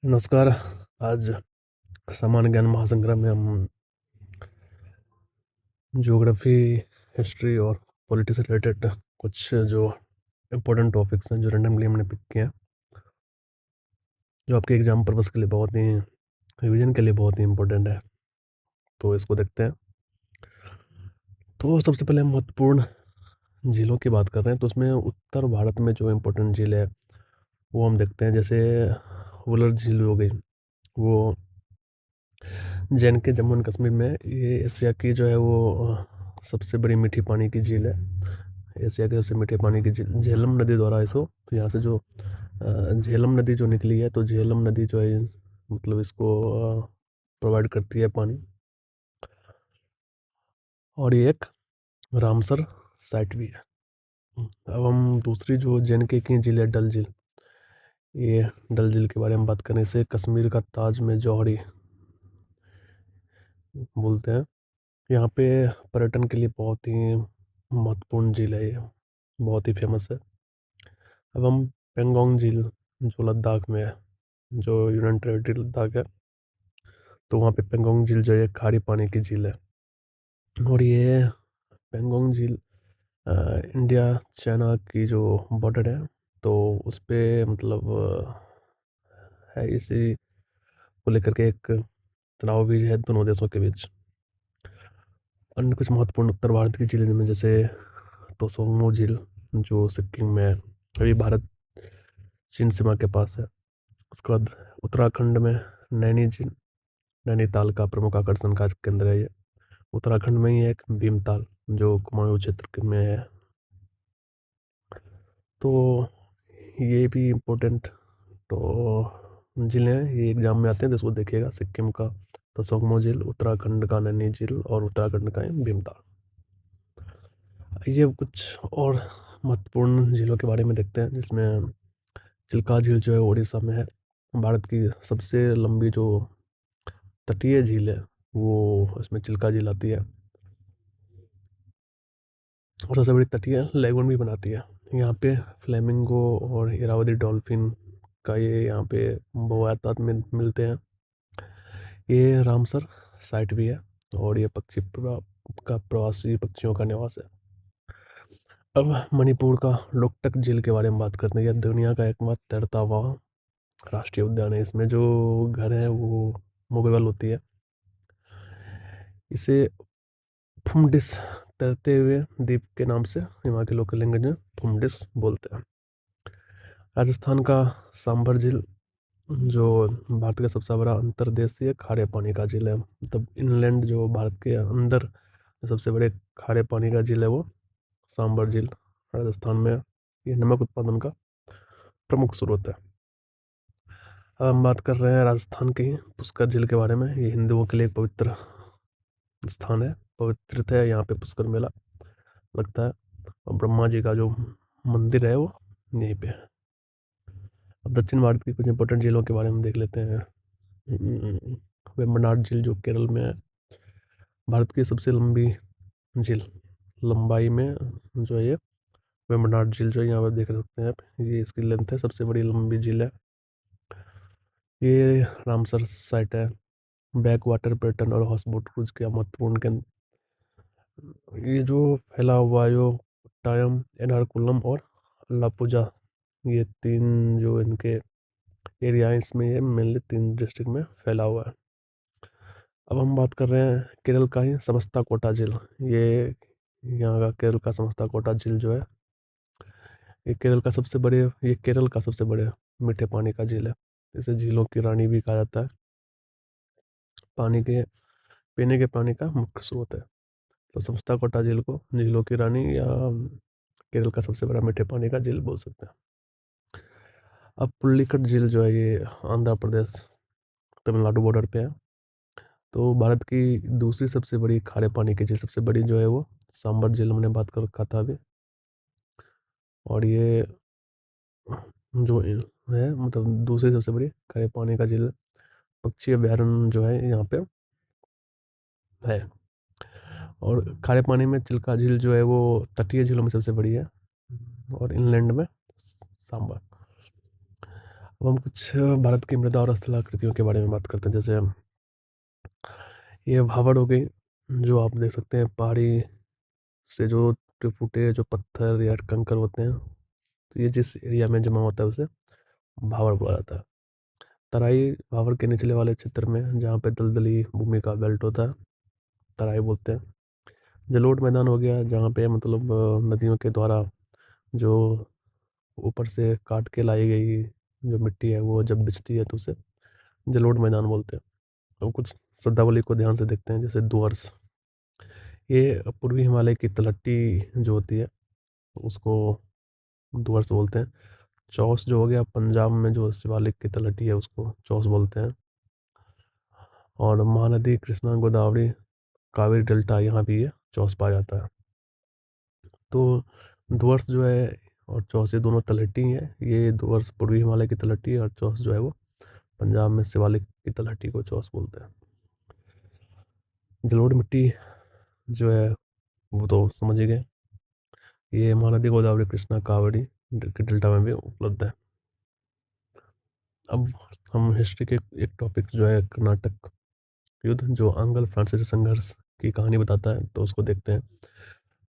नमस्कार। आज सामान्य ज्ञान महासंग्रह में हम ज्योग्राफी, हिस्ट्री और पॉलिटिक्स से रिलेटेड कुछ जो इम्पोर्टेंट टॉपिक्स हैं जो रैंडमली हमने पिक किए हैं, जो आपके एग्जाम पर्पस के लिए बहुत ही रिवीजन के लिए बहुत ही इम्पोर्टेंट है। तो इसको देखते हैं। तो सबसे पहले हम महत्वपूर्ण झीलों की बात कर रहे हैं, तो उसमें उत्तर भारत में जो इम्पोर्टेंट झील है वो हम देखते हैं। जैसे वुलर झील हो गई, वो जे जम्मू एंड कश्मीर में, ये एशिया की जो है वो सबसे बड़ी मीठी पानी की झील है। एशिया की सबसे मीठे पानी की झील झेलम नदी द्वारा इसको, तो यहाँ से जो झेलम नदी जो निकली है, तो झेलम नदी जो है मतलब इसको प्रोवाइड करती है पानी। और ये एक रामसर साइट भी है। अब हम दूसरी जो जे की झील है, डल झील। ये डल झील के बारे में बात करें, इसे कश्मीर का ताज में जौहरी बोलते हैं। यहाँ पे पर्यटन के लिए बहुत ही महत्वपूर्ण झील है, ये बहुत ही फेमस है। अब हम पेंगोंग झील जो लद्दाख में है, जो यूनियन टेरिटरी लद्दाख है, तो वहाँ पे पेंगोंग झील जो है खारी पानी की झील है। और ये पेंगोंग झील इंडिया चाइना की जो बॉर्डर है, तो उस पे मतलब है, इसी को लेकर के एक तनाव भी है दोनों देशों के बीच। अन्य कुछ महत्वपूर्ण उत्तर भारत की झीलें में जैसे तोसोंगमो झील जो सिक्किम में है, अभी भारत चीन सीमा के पास है। उसके बाद उत्तराखंड में नैनी झील, नैनीताल का प्रमुख आकर्षण का केंद्र है ये। उत्तराखंड में ही है एक भीमताल जो कुमाऊं क्षेत्र में है। तो ये भी इम्पोर्टेंट तो जिले हैं, ये एग्जाम में आते हैं, तो इसको देखिएगा। सिक्किम का तसोंगमो झील, उत्तराखंड का नैनी झील और उत्तराखंड का है भीमताल। ये कुछ और महत्वपूर्ण झीलों के बारे में देखते हैं, जिसमें चिल्का झील जो है उड़ीसा में है। भारत की सबसे लंबी जो तटीय झील है वो इसमें चिल्का झील आती है, और सबसे बड़ी तटीय लेगून भी बनाती है। यहाँ पे फ्लेमिंगो और इरावदी डॉल्फिन का ये यहाँ पे बहुतायत में मिलते हैं। ये रामसर साइट भी है, और ये का प्रवासी पक्षियों का निवास है। अब मणिपुर का लोकटक झील के बारे में बात करते हैं। यह दुनिया का एकमात्र तैरता हुआ राष्ट्रीय उद्यान है। इसमें जो घर है वो मूवेबल होती है। इसे फुमडिस, तैरते हुए द्वीप के नाम से यहाँ के लोकल लैंग्वेज में फुमडिस बोलते हैं। राजस्थान का सांभर झील जो भारत का सबसे बड़ा अंतर्देशीय खारे पानी का झील है, मतलब इनलैंड जो भारत के अंदर सबसे बड़े खारे पानी का झील है वो सांभर झील राजस्थान में है। ये नमक उत्पादन का प्रमुख स्रोत है। अब हम बात कर रहे हैं राजस्थान के ही पुष्कर झील के बारे में। ये हिंदुओं के लिए एक पवित्र स्थान है, पवित्र तीर्थ है। यहाँ पे पुष्कर मेला लगता है, और ब्रह्मा जी का जो मंदिर है वो यहीं पे है। अब दक्षिण भारत की कुछ इंपॉर्टेंट झीलों के बारे में देख लेते हैं। वेम्बनाड झील जो केरल में है, भारत की सबसे लंबी झील लंबाई में जो है ये वेम्बनाड झील जो है यहाँ पर देख सकते हैं आप, ये इसकी लेंथ है, सबसे बड़ी लंबी झील है। ये रामसर साइट है। बैक वाटर पर्यटन और हाउस बोट क्रूज के महत्वपूर्ण केंद्र, ये जो फैला हुआ है, जो कोट्टायम, एर्नाकुलम और अलापुझा, ये तीन जो इनके एरिया है, इसमें ये मेनली तीन डिस्ट्रिक्ट में फैला हुआ है। अब हम बात कर रहे हैं केरल का ही समस्ता कोटा झील। ये यहाँ का केरल का समस्ता कोटा झील जो है, ये केरल का सबसे बड़े मीठे पानी का झील है। इसे झीलों की रानी भी कहा जाता है। पानी के पीने के पानी का मुख्य स्रोत है, तो समस्ता कोटा झील को झीलों की रानी या केरल का सबसे बड़ा मीठे पानी का झील बोल सकते हैं। अब पुल्लिकट झील जो है, ये आंध्र प्रदेश तमिलनाडु बॉर्डर पे है। तो भारत की दूसरी सबसे बड़ी खारे पानी की झील, सबसे बड़ी जो है वो सांबर झील, हमने बात कर रखा था अभी। और ये जो है मतलब दूसरी सबसे बड़ी खारे पानी का झील, पक्षी अभ्यारण्य जो है यहाँ पे है। और खारे पानी में चिल्का झील जो है वो तटीय झीलों में सबसे बड़ी है, और इनलैंड में सांबर। अब हम कुछ भारत की मृदा और स्थलाकृतियों के बारे में बात करते हैं। जैसे ये भावड़ हो गई, जो आप देख सकते हैं पहाड़ी से जो टूटे जो पत्थर या कंकर होते हैं, तो ये जिस एरिया में जमा होता है उसे भावड़ बोला जाता है। तराई भावड़ के निचले वाले क्षेत्र में जहाँ पे दलदली भूमि का बेल्ट होता है, तराई बोलते हैं। जलोढ़ मैदान हो गया, जहाँ पे मतलब नदियों के द्वारा जो ऊपर से काट के लाई गई जो मिट्टी है वो जब बिछती है तो उसे जलोढ़ मैदान बोलते हैं। अब कुछ शब्दावली को ध्यान से देखते हैं। जैसे डुअर्स, ये पूर्वी हिमालय की तलहटी जो होती है उसको डुअर्स बोलते हैं। चौस जो हो गया पंजाब में जो शिवालिक की तलहटी है उसको चौस बोलते हैं। और महानदी कृष्णा गोदावरी कावेरी डेल्टा यहाँ भी ये चौस पाया जाता है। तो डुअर्स जो है और चौस ये दोनों तलहटी हैं। ये डुअर्स पूर्वी हिमालय की तलहटी है और चौस जो है वो पंजाब में शिवालिक की तलहटी को चौस बोलते हैं। जलोढ़ मिट्टी जो है वो तो समझ ही गए, ये महानदी गोदावरी कृष्णा कावेरी के डेल्टा में भी उपलब्ध है। अब हम हिस्ट्री के एक टॉपिक जो है कर्नाटक युद्ध, जो आंग्ल फ्रांसीसी संघर्ष की कहानी बताता है, तो उसको देखते हैं।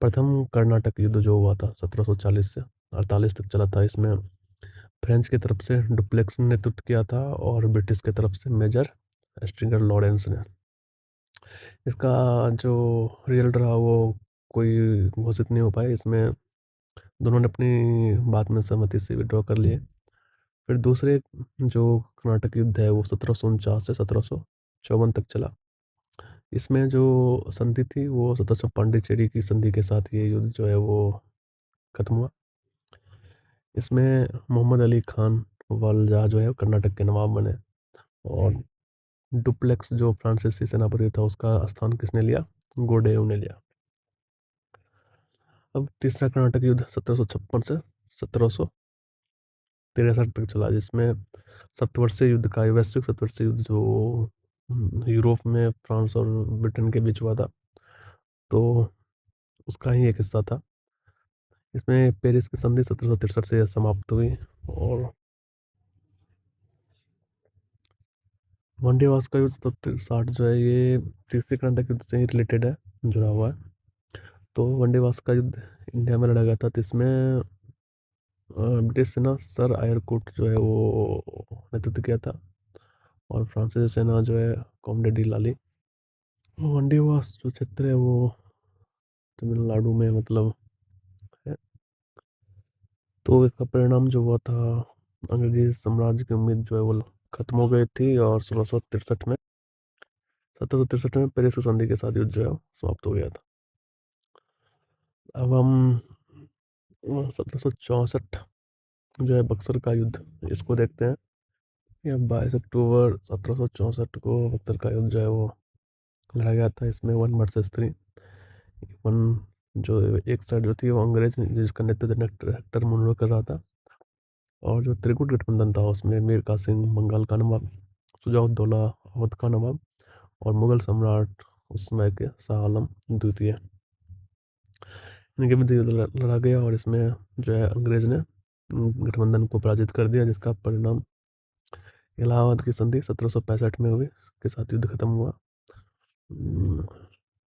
प्रथम कर्नाटक युद्ध जो हुआ था 1740 से 48 तक चला था। इसमें फ्रेंच की तरफ से डुप्लेक्स ने नेतृत्व किया था और ब्रिटिश की तरफ से मेजर स्ट्रिंगर लॉरेंस ने। इसका जो रिजल्ट रहा वो कोई घोषित नहीं हो पाया। इसमें दोनों ने अपनी बात में सहमति से विड्रॉ कर लिए। फिर दूसरे जो कर्नाटक युद्ध है वो 1749 से 1754 तक चला। इसमें जो संधि थी वो 1700 पांडिचेरी की संधि के साथ ये युद्ध जो है वो खत्म हुआ। इसमें मोहम्मद अली खान वालजा जो है कर्नाटक के नवाब बने। और डुप्लेक्स जो फ्रांसीसी सेनापति था उसका स्थान किसने लिया? गोडेव ने लिया। अब तीसरा कर्नाटक युद्ध 1756 से 1763 तक चला, जिसमें सप्तवर्षीय युद्ध का वैश्विक सप्तवर्षीय युद्ध जो यूरोप में फ्रांस और ब्रिटेन के बीच हुआ था, तो उसका ही एक हिस्सा था। इसमें पेरिस की संधि 1763 से समाप्त हुई। और वनडे वार्स का युद्ध 1760 जो है ये तीसरे कर्नाटक युद्ध से ही रिलेटेड है, जुड़ा हुआ है। तो वनडे वार्स का युद्ध इंडिया में लड़ा गया था, तो इसमें ब्रिटिश सेना सर आयरकोट जो है वो नेतृत्व किया था और फ्रांसीसी सेना जो है कॉमडे डी लाली। वनडे वार्स जो क्षेत्र है वो तमिलनाडु में मतलब है। तो इसका परिणाम जो हुआ था, अंग्रेजी साम्राज्य की उम्मीद जो है वो खत्म हो गई थी और 1763 में पेरिस की संधि के साथ युद्ध जो है वो समाप्त हो गया था। अब हम 1764 जो है बक्सर का युद्ध इसको देखते हैं। यह 22 अक्टूबर 1764 को बक्सर का युद्ध जो है वो लड़ा गया था। इसमें वन वर्सेस थ्री। वन जो एक साइड जो थी वो अंग्रेज जिसका नेतृत्व हेक्टर मुनरो कर रहा था, और जो त्रिकूट गठबंधन था उसमें मीर कासिम बंगाल का नवाब, सुजाउद्दौला अवध का नवाब और मुगल सम्राट उस समय के शाह आलम द्वितीय, इनके बीच युद्ध लड़ा गया। और इसमें जो है अंग्रेज ने गठबंधन को पराजित कर दिया, जिसका परिणाम इलाहाबाद की संधि 1765 में हुई, के साथ युद्ध खत्म हुआ।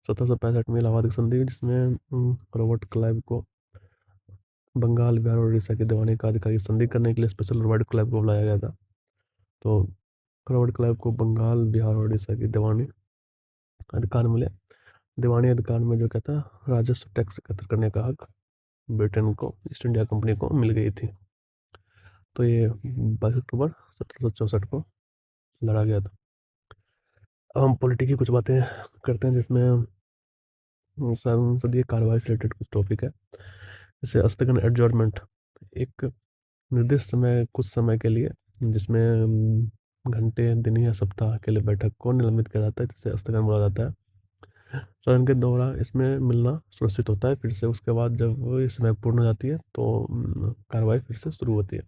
1765 में इलाहाबाद की संधि हुई, जिसमें रॉबर्ट क्लाइव को बंगाल बिहार और उड़ीसा की दीवानी का अधिकारी संधि करने के लिए स्पेशल रॉबर्ट क्लाइव को बुलाया गया था। तो रॉबर्ट क्लाइव को बंगाल बिहार और उड़ीसा की दीवानी अधिकार मिले। दीवानी अधिकार में जो कहता राजस्व टैक्स एकत्र करने का हक ब्रिटेन को ईस्ट इंडिया कंपनी को मिल गई थी। तो ये 22 अक्टूबर 1764 को लड़ा गया था। अब हम पॉलिटिक की कुछ बातें करते हैं, जिसमें संसदीय कार्रवाई से रिलेटेड कुछ टॉपिक है। जैसे स्थगन एडजॉर्नमेंट, एक निर्दिष्ट समय कुछ समय के लिए जिसमें घंटे दिन या सप्ताह के लिए बैठक को निलंबित किया जाता है, जिसे स्थगन बोला जाता है। सदन के दौरान इसमें मिलना सुरक्षित होता है। फिर से उसके बाद जब ये समय पूर्ण हो जाती है तो कार्रवाई फिर से शुरू होती है।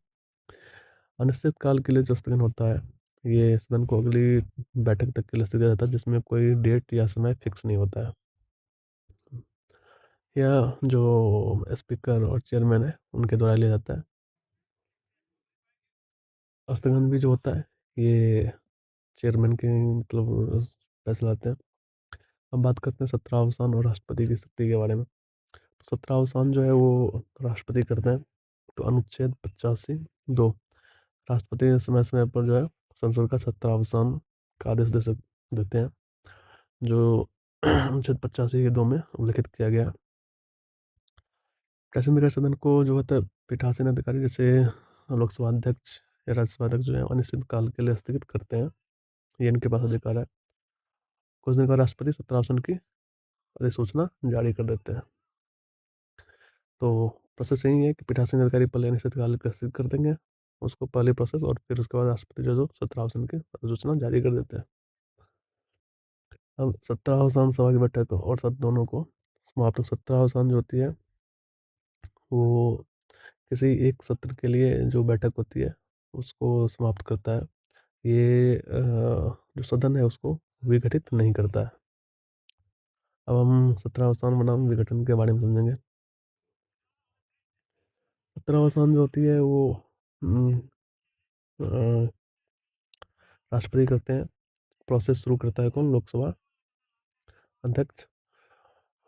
अनिश्चित काल के लिए जो स्थगन होता है ये सदन को अगली बैठक तक के लिए स्थगित किया जाता है, जिसमें कोई डेट या समय फिक्स नहीं होता है। या जो स्पीकर और चेयरमैन है उनके द्वारा लिया जाता है। राष्ट्रगान भी जो होता है ये चेयरमैन के मतलब फैसला आते हैं। अब बात करते हैं सत्रावसान और राष्ट्रपति की शक्ति के बारे में। तो सत्रावसान जो है वो राष्ट्रपति करते हैं। तो अनुच्छेद 85(2) राष्ट्रपति समय समय पर जो है संसद का सत्रावसान का आदेश देते हैं, जो अनुच्छेद 85(2) में उल्लिखित किया गया है। प्रश्नकाल सदन को जो होता है पीठासीन अधिकारी जैसे लोकसभा अध्यक्ष या राज्यसभा अध्यक्ष जो है अनिश्चित काल के लिए स्थगित करते हैं। ये इनके पास अधिकार है। कुछ दिन बाद राष्ट्रपति सत्रावसान की अधिसूचना जारी कर देते हैं। तो प्रोसेस यही है कि पीठासीन अधिकारी पहले अनिश्चित काल के स्थगित कर देंगे उसको, पहले प्रोसेस, और फिर उसके बाद राष्ट्रपति जो सत्रावसान की अधिसूचना जारी कर देते हैं। अब सत्रावसान सभा की बैठक और सत्र दोनों को समाप्त, सत्रावसान जो होती है वो किसी एक सत्र के लिए जो बैठक होती है उसको समाप्त करता है। ये जो सदन है उसको विघटित नहीं करता है। अब हम सत्रावसान बनाम विघटन के बारे में समझेंगे। सत्रावसान जो होती है वो अ, राष्ट्रपति करते हैं। प्रोसेस शुरू करता है कौन? लोकसभा अध्यक्ष।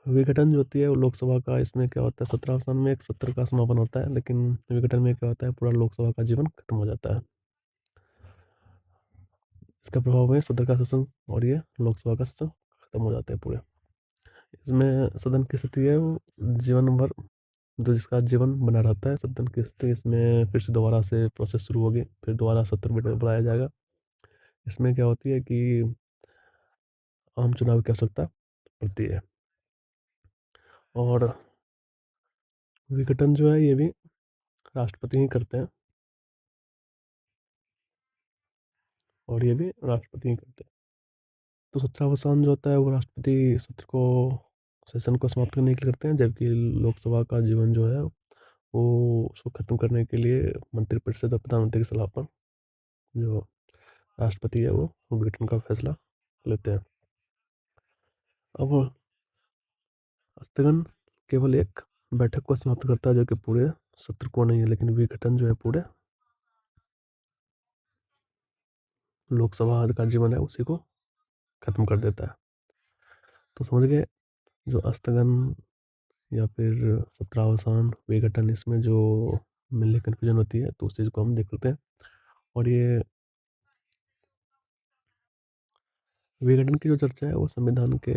विघटन जो होती है वो लोकसभा का, इसमें क्या होता है सत्रावसान में एक सत्र का समापन होता है, लेकिन विघटन में क्या होता है पूरा लोकसभा का जीवन खत्म हो जाता है। इसका प्रभाव है सदन का शासन और ये लोकसभा का शासन खत्म हो जाता है पूरे। इसमें सदन की स्थिति है वो जीवन भर, जो जिसका जीवन बना रहता है सदन की स्थिति। इसमें फिर से दोबारा से प्रोसेस शुरू होगी, फिर दोबारा सत्र बुलाया जाएगा। इसमें क्या होती है कि आम चुनाव की आवश्यकता पड़ती है। और विघटन जो है ये भी राष्ट्रपति ही करते हैं, और ये भी राष्ट्रपति ही करते हैं। तो सत्रावसान जो होता है वो राष्ट्रपति सत्र को, सेशन को समाप्त करने के लिए करते हैं, जबकि लोकसभा का जीवन जो है वो उसको खत्म करने के लिए मंत्रिपरिषद और प्रधानमंत्री की सलाह पर जो राष्ट्रपति है वो विघटन का फैसला लेते हैं। अब स्थगन केवल एक बैठक को समाप्त करता है, जो कि पूरे सत्र को नहीं है, लेकिन विघटन जो है पूरे लोकसभा का जीवन है उसी को खत्म कर देता है। तो समझ गए, जो स्थगन या फिर सत्रावसान विघटन, इसमें जो मेनली कन्फ्यूजन होती है तो उस चीज़ को हम देख लेते हैं। और ये विघटन की जो चर्चा है वो संविधान के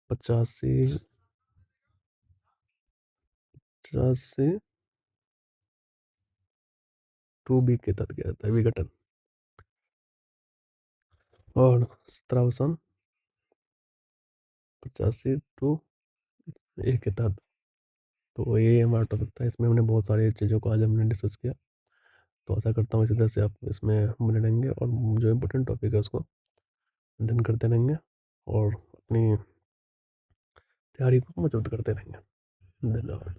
85(2)(b) के तहत किया जाता है विघटन, और सत्रावसान 85(2)(a) के तहत। तो ये हमारा टॉपिक था, इसमें हमने बहुत सारी चीज़ों को आज हमने डिस्कस किया। तो आशा करता हूँ इसी तरह से आप इसमें बने रहेंगे और जो इम्पोर्टेंट टॉपिक है उसको अध्ययन करते रहेंगे और अपनी तैयारी को मजबूत करते रहेंगे। धन्यवाद।